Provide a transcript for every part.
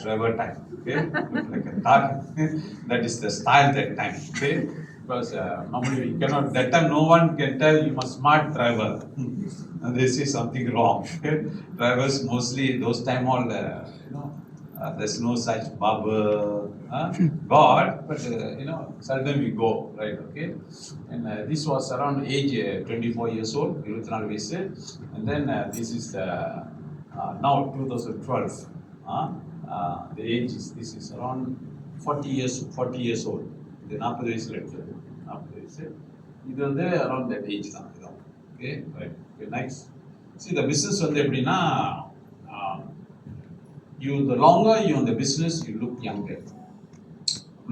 driver time. Okay, look like a car. That is the style that time. Okay, because normally we cannot. That time no one can tell you must smart driver. And they say something wrong. Okay, drivers mostly those time all there's no such barber, God, but seldom we go, right? Okay, and this was around age 24 years old, 24 வயசு, and then this is the now 2012. The age is this is around 40 years old. இது 40 வயசுல எடுத்தது, 40 வயசு. இது வந்து around that age தான் இதான். Okay, right. Okay, nice. See the business வந்து எப்படின்னா, the longer you in the business, you look younger.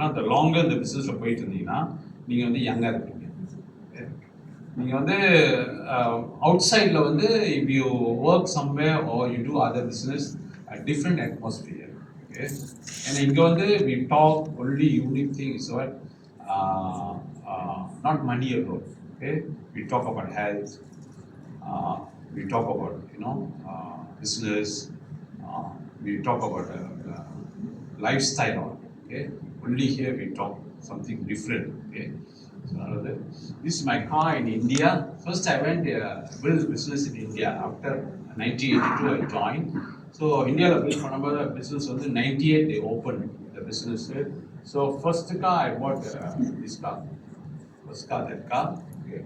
Not the longer the business போயிட்டு இருந்தீங்கன்னா நீங்க வந்து யங்கா இருப்பீங்க. நீங்க வந்து outsideல வந்து if you work somewhere or you do other business, a different atmosphere. Okay, and இங்க வந்து we talk only unique things, what not money alone. Okay, we talk about health, we talk about business, we talk about lifestyle. Okay, only here we talk something different. Okay, so this is my car in India. First I went build business in India after 1982 I joined. So India built another business on the 98 they opened the business. So first car I bought this car, first car that car. Okay.